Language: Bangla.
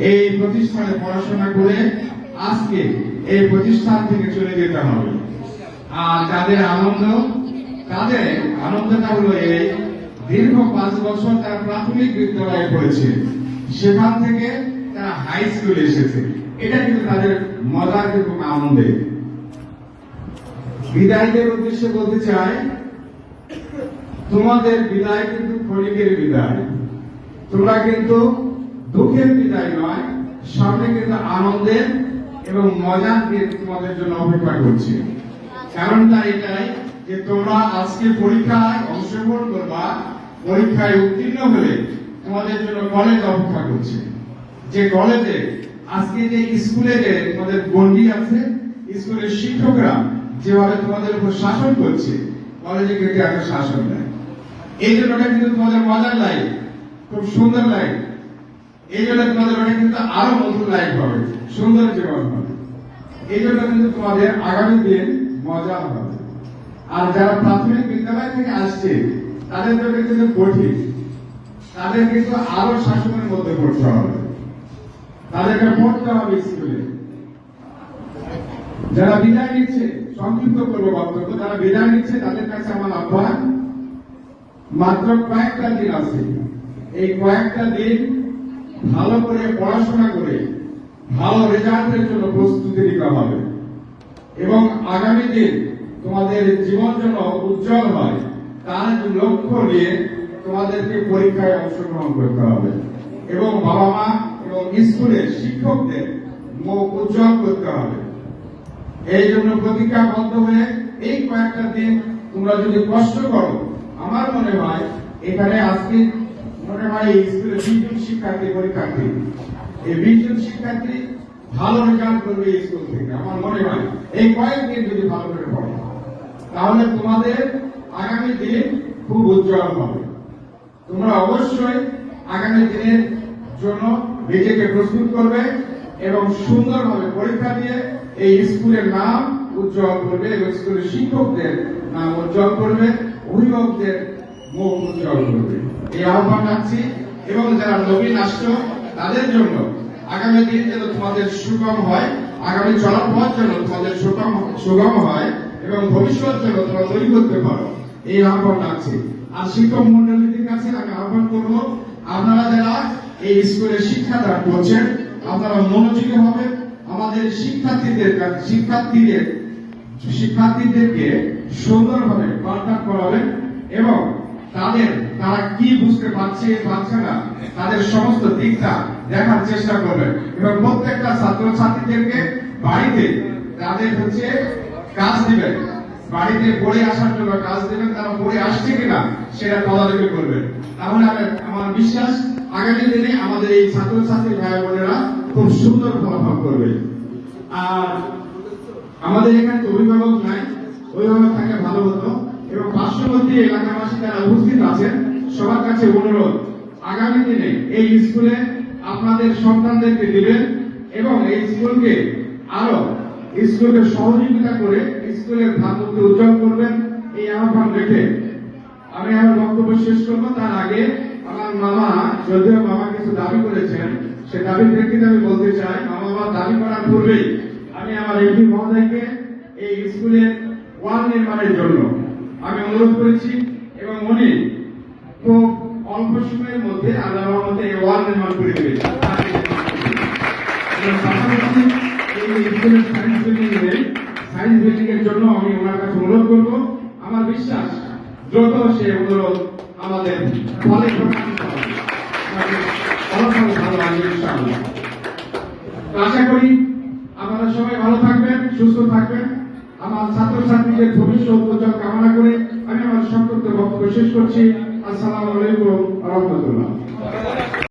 এই প্রতিষ্ঠানে পড়াশোনা করে আজকে এই প্রতিষ্ঠান থেকে চলে যেতে হবে। আর তাদের আনন্দটা হলো এই দীর্ঘ 5 বছর তারা প্রাথমিক বিদ্যালয়ে পড়েছে, সেখান থেকে তারা হাই স্কুলে এসেছে। এটা কিন্তু তাদের মজার এবং আনন্দের। বিদায়ীদের উদ্দেশ্যে বলতে চাই, তোমাদের বিদায় কিন্তু ক্ষণিকের বিদায়। তোমরা কিন্তু দুঃখের বিদায় নয়, সামনে কিন্তু আনন্দের এবং মজার দিন তোমাদের জন্য অপেক্ষা করছে। কারণটা এটাই যে তোমরা আজকে পরীক্ষায় অংশগ্রহণ করবা, পরীক্ষায় উত্তীর্ণ হলে তোমাদের জন্য কলেজ অপেক্ষা করছে। যে কলেজে আজকে যে স্কুলে যে তোমাদের গণ্ডি আছে, স্কুলের শিক্ষকরা যেভাবে তোমাদের উপর শাসন করছে, কলেজে কিন্তু একটা শাসন নেই। এই জন্য ওটা কিন্তু তোমাদের মজার লাইফ, খুব সুন্দর লাইফ। এই জন্য তোমাদের ওটা কিন্তু আরো নতুন লাইফ হবে, সুন্দর জীবন হবে। এই জন্য কিন্তু তোমাদের আগামী দিন মজা হবে। আর যারা প্রাথমিক বিদ্যালয় থেকে আসছে তাদের জন্য কিন্তু কঠিন, তাদের কিন্তু আরো শাসনের মধ্যে পড়তে হবে, তাদেরকে পড়তে হবে স্কুলে। যারা বিদায় নিচ্ছে, সংক্ষিপ্ত করবো বক্তব্য, যারা বিদায় নিচ্ছে তাদের কাছে আমার আহ্বান, মাত্র কয়েকটা দিন আছে, এই কয়েকটা দিন ভালো করে পড়াশোনা করে ভালো রেজাল্টের জন্য প্রস্তুতি নিতে হবে এবং আগামী দিন তোমাদের জীবন যেন উজ্জ্বল হয় তার লক্ষ্য নিয়ে তোমাদেরকে পরীক্ষায় অংশগ্রহণ করতে হবে এবং বাবা মা এবং স্কুলের শিক্ষকদের মুখ উজ্জ্বল করতে হবে। এই জন্য প্রতিজ্ঞাবদ্ধ হয়ে এই কয়েকটা দিন তোমরা যদি কষ্ট করো, আমার মনে হয় এখানে আজকে মনে হয় এই স্কুলের 20 জন পরীক্ষার্থী, এই 20 জন শিক্ষার্থী ভালো রেজাল্ট করবে এই স্কুল থেকে। আমার মনে হয় এই কয়েকদিন যদি ভালো করে পড়ো তাহলে তোমাদের আগামী দিন খুব উজ্জ্বল হবে। তোমরা অবশ্যই আগামী দিনের জন্য নিজেকে প্রস্তুত করবে এবং সুন্দরভাবে পরীক্ষা দিয়ে এই স্কুলের নাম উজ্জ্বল করবে এবং স্কুলের শিক্ষকদের নাম উজ্জ্বল করবে, অভিভাবকদের মুখ উজ্জ্বল করবে। এই আহ্বান রাখছি এবং যারা নবীন আসছো তাদের জন্য আগামী দিন যেন তোমাদের সুগম হয়, আগামী চলার পথ যেন তোমাদের সুগম হয় এবং ভবিষ্যৎ যেন তোমরা তৈরি করতে পারো, এই আহ্বান রাখছি। আর শিক্ষক মন্ডলীদের কাছে আমি আহ্বান করবো, আপনারা যারা এই স্কুলে শিক্ষাদান করছেন আপনারা মনোযোগী হবে, আমাদের শিক্ষার্থীদেরকে সুন্দরভাবে কন্ট্যাক্ট করাবেন এবং তারা কি বুঝতে পারছে না তাদের সমস্ত দিকটা দেখার চেষ্টা করবেন এবং প্রত্যেকটা ছাত্রছাত্রীদেরকে বাড়িতে তাদের কাজ দিবেন, বাড়িতে পড়ে আসার জন্য কাজ দেবেন, তারা পড়ে আসছে কিনা সেটা তদারকি করবেন। তাহলে আমার বিশ্বাস আগামী দিনে আমাদের এই ছাত্রছাত্রী ভাই বোনেরা খুব সুন্দর ফলাফল করবে। আর আমাদের এখানে তো অভিভাবক নাই, অভিভাবক থাকলে ভালো হতো এবং পার্শ্ববর্তী এলাকাবাসী যারা উপস্থিত আছেন সবার কাছে অনুরোধ, আগামী দিনে এই স্কুলে আপনাদের সন্তানদেরকে দিবেন এবং এই স্কুলকে সহযোগিতা করে স্কুলের ভাবমূর্তি উজ্জ্বল করবেন, এই আহ্বান রেখে আমি আমার বক্তব্য শেষ করবো। তার আগে আমার মামা, যদিও মামা কিছু দাবি করেছেন, সে দাবির প্রেক্ষিতে আমি বলতে চাই, মামা দাবি করার পূর্বেই আমি আমার এমপি মহোদয়কে এই স্কুলের ওয়াল নির্মাণের জন্য আমি অনুরোধ করেছি এবং উনি খুব অল্প সময়ের মধ্যে আল্লাহর মধ্যে এই ওয়াল নির্মাণ করে দেবেন। সায়েন্স বিল্ডিং এর জন্য আমি ওনার কাছে অনুরোধ করবো। আমার বিশ্বাস দ্রুত সে অনুরোধ আমাদের ফলে ভালো লাগবে ইনশাআল্লাহ। আশা করি আপনারা সবাই ভালো থাকবেন, সুস্থ থাকবেন। আমার ছাত্রছাত্রীদের ভবিষ্যৎ উজ্জ্বল কামনা করে আমি আমার সংক্ষিপ্ত বক্তব্য শেষ করছি। আসসালামু আলাইকুম ওয়া রাহমাতুল্লাহ।